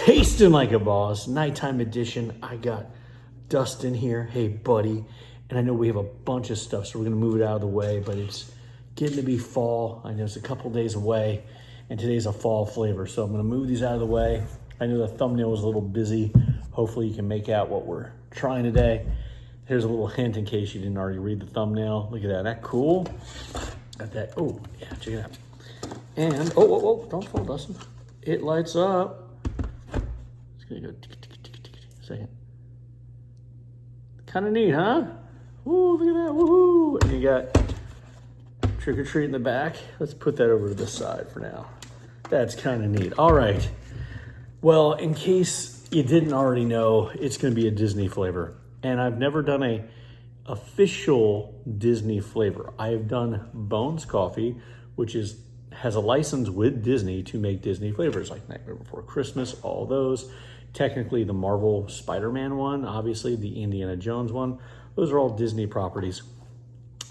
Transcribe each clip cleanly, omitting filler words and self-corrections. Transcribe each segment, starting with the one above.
Tasting like a boss, nighttime edition. I got Dustin here. Hey, buddy. And I know we have a bunch of stuff, so we're gonna move it out of the way, but it's getting to be fall. I know it's a couple days away, and today's a fall flavor, so I'm gonna move these out of the way. I know the thumbnail was a little busy. Hopefully you can make out what we're trying today. Here's a little hint in case you didn't already read the thumbnail. Look at that, that cool? Got that, oh, yeah, check it out. And, oh, don't fall, Dustin. It lights up. It's gonna go tick, tick, tick, tick, tick. Second. Kind of neat, huh? Ooh, look at that, woohoo! And you got trick or treat in the back. Let's put that over to the side for now. That's kind of neat. All right. Well, in case you didn't already know, it's gonna be a Disney flavor. And I've never done a official Disney flavor. I have done Bones Coffee, which has a license with Disney to make Disney flavors like Nightmare Before Christmas, all those. Technically the Marvel Spider-Man one, obviously the Indiana Jones one. Those are all Disney properties.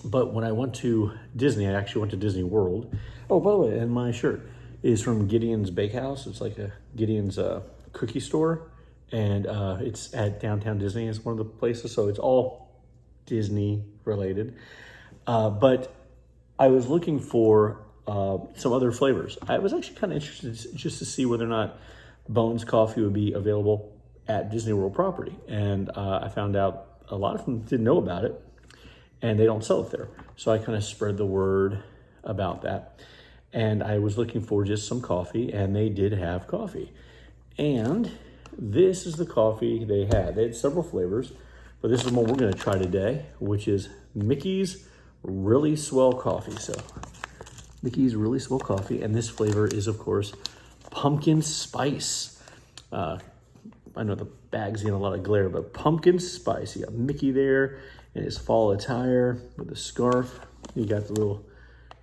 But when I went to Disney, I actually went to Disney World. Oh, by the way, and my shirt is from Gideon's Bakehouse. It's like a Gideon's cookie store. And it's at downtown Disney. It's one of the places, so it's all Disney related. But I was looking for some other flavors. I was actually kind of interested just to see whether or not Bones Coffee would be available at Disney World property. And I found out a lot of them didn't know about it, and they don't sell it there. So I kind of spread the word about that. And I was looking for just some coffee, and they did have coffee. And this is the coffee they had. They had several flavors, but this is one we're gonna try today, which is Mickey's Really Swell Coffee. So Mickey's Really Swell Coffee, and this flavor is, of course, pumpkin spice. I know the bag's getting a lot of glare, but pumpkin spice. You got Mickey there in his fall attire with a scarf. You got the little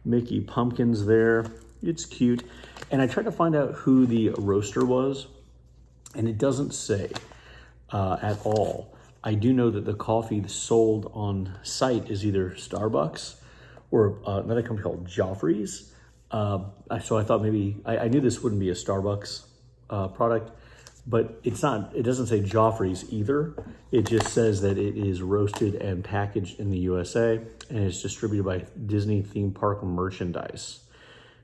Mickey pumpkins there. It's cute. And I tried to find out who the roaster was, and it doesn't say at all. I do know that the coffee sold on site is either Starbucks or another company called Joffrey's. So I thought maybe, I knew this wouldn't be a Starbucks product, but it's not, it doesn't say Joffrey's either. It just says that it is roasted and packaged in the USA, and it's distributed by Disney Theme Park Merchandise.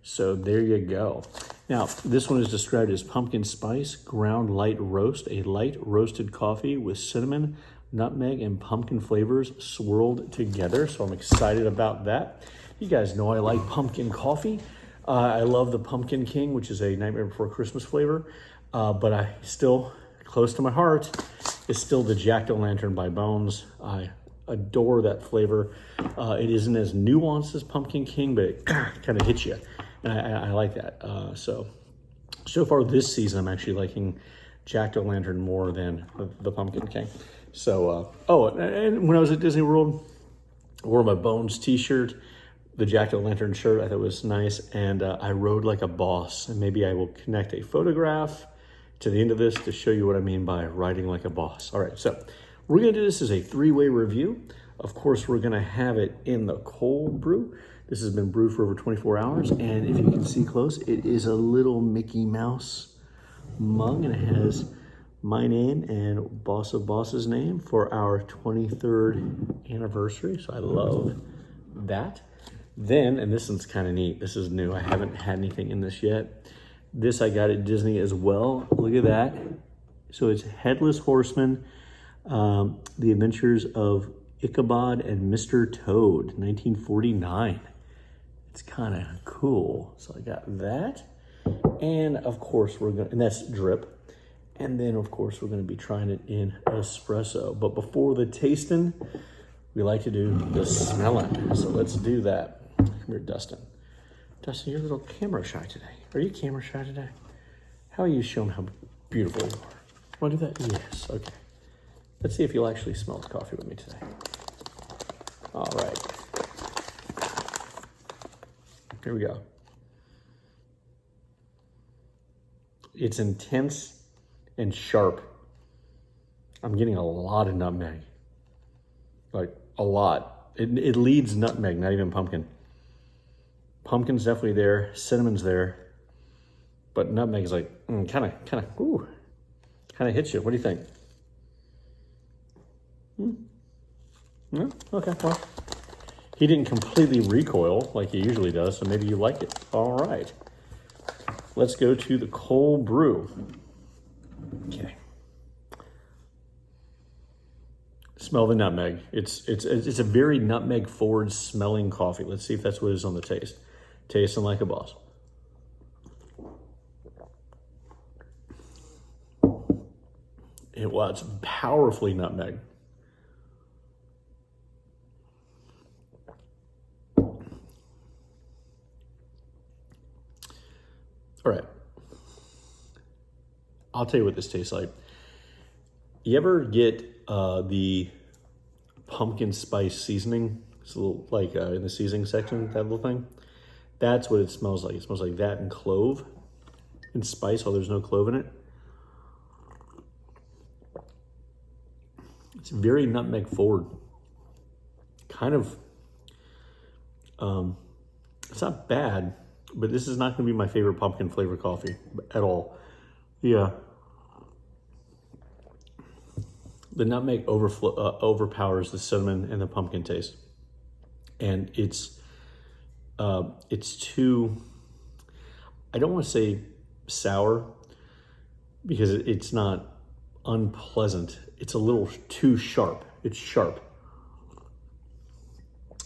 So there you go. Now, this one is described as pumpkin spice, ground light roast, a light roasted coffee with cinnamon, nutmeg, and pumpkin flavors swirled together. So I'm excited about that. You guys know I like pumpkin coffee. I love the Pumpkin King, which is a Nightmare Before Christmas flavor. But I still, close to my heart, is still the Jack-O-Lantern by Bones. I adore that flavor. It isn't as nuanced as Pumpkin King, but it kind of hits you. And I like that. So far this season, I'm actually liking Jack-O-Lantern more than the Pumpkin King. So, and when I was at Disney World, I wore my Bones t-shirt, the Jack-O-Lantern shirt. I thought it was nice. And I rode like a boss. And maybe I will connect a photograph to the end of this to show you what I mean by riding like a boss. All right, so we're gonna do this as a three-way review. Of course, we're gonna have it in the cold brew. This has been brewed for over 24 hours, and if you can see close, it is a little Mickey Mouse mug, and it has my name and Boss of Boss's name for our 23rd anniversary, so I love that. Then, and this one's kind of neat, this is new, I haven't had anything in this yet. This I got at Disney as well, look at that. So it's Headless Horseman, The Adventures of Ichabod and Mr. Toad, 1949. It's kind of cool. So I got that. And of course and that's drip. And then of course we're gonna be trying it in espresso. But before the tasting, we like to do the smelling. So let's do that. Come here, Dustin. Dustin, you're a little camera shy today. Are you camera shy today? How are you showing how beautiful you are? Want to do that? Yes, okay. Let's see if you'll actually smell the coffee with me today. All right. Here we go. It's intense and sharp. I'm getting a lot of nutmeg. Like, a lot. It leads nutmeg, not even pumpkin. Pumpkin's definitely there. Cinnamon's there. But nutmeg is like, kind of, ooh. kind of hits you. What do you think? No? Okay, well, he didn't completely recoil like he usually does, so maybe you like it. All right. Let's go to the cold brew. Okay. Smell the nutmeg. It's a very nutmeg forward smelling coffee. Let's see if that's what it is on the taste. Tasting like a boss. Well, it's powerfully nutmeg. All right. I'll tell you what this tastes like. You ever get the pumpkin spice seasoning? It's a little like in the seasoning section, that little thing. That's what it smells like. It smells like that and clove and spice, although there's no clove in it. It's very nutmeg forward. Kind of, it's not bad, but this is not going to be my favorite pumpkin flavored coffee at all. Yeah. The nutmeg overpowers the cinnamon and the pumpkin taste. And it's too, I don't want to say sour because it's not unpleasant. It's a little too sharp. It's sharp.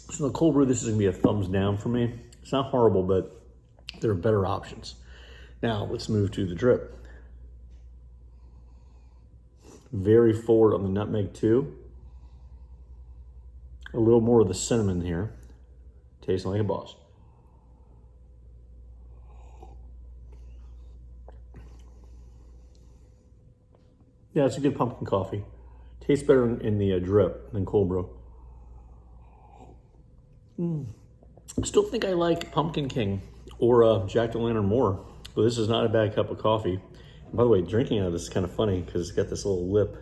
So in the cold brew, this is gonna be a thumbs down for me. It's not horrible, but there are better options. Now let's move to the drip. Very forward on the nutmeg too. A little more of the cinnamon here. Tasting like a boss. Yeah, it's a good pumpkin coffee. Tastes better in the drip than cold brew. Still think I like Pumpkin King or Jack-o'-lantern more, but this is not a bad cup of coffee. And by the way, drinking out of this is kind of funny because it's got this little lip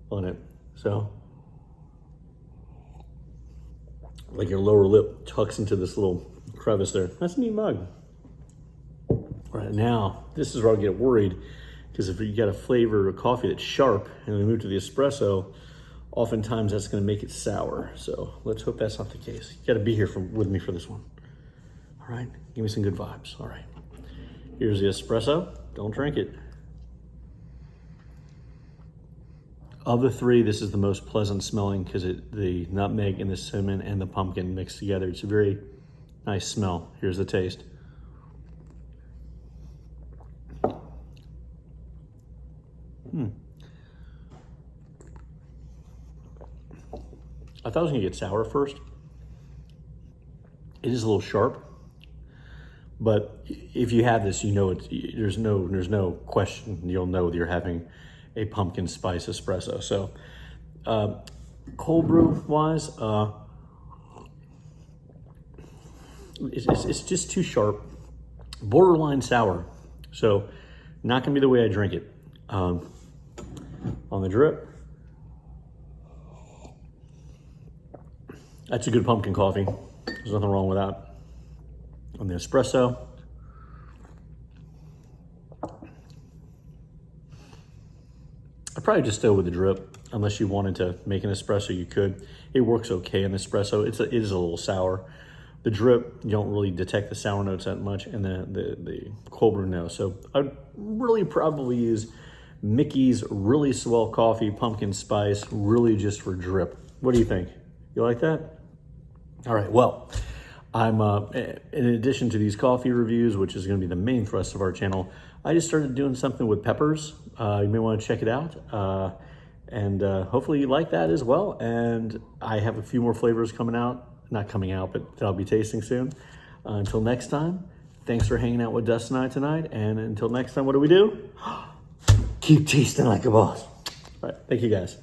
on it. So, like your lower lip tucks into this little crevice there. That's a neat mug. All right, now, this is where I get worried because if you got a flavor of coffee that's sharp and we move to the espresso, oftentimes that's going to make it sour. So let's hope that's not the case. You got to be here with me for this one. All right, give me some good vibes. All right, here's the espresso. Don't drink it. Of the three, this is the most pleasant smelling because the nutmeg and the cinnamon and the pumpkin mixed together. It's a very nice smell. Here's the taste. I thought it was gonna get sour first. It is a little sharp, but if you have this, you know there's no question you'll know that you're having a pumpkin spice espresso. So, cold brew wise, it's just too sharp, borderline sour. So, not gonna be the way I drink it. On the drip, that's a good pumpkin coffee. There's nothing wrong with that. On the espresso, I'd probably just go with the drip. Unless you wanted to make an espresso, you could. It works okay in espresso. It is a little sour. The drip, you don't really detect the sour notes that much, and the cold brew, no. So I'd really probably use Mickey's Really Swell Coffee Pumpkin Spice, really just for drip. What do you think? You like that? All right, well, I'm, in addition to these coffee reviews, which is gonna be the main thrust of our channel, I just started doing something with peppers. You may wanna check it out. And hopefully you like that as well. And I have a few more flavors coming out, not coming out, but that I'll be tasting soon. Until next time, thanks for hanging out with Dustin and I tonight. And until next time, what do? Keep tasting like a boss. All right, thank you guys.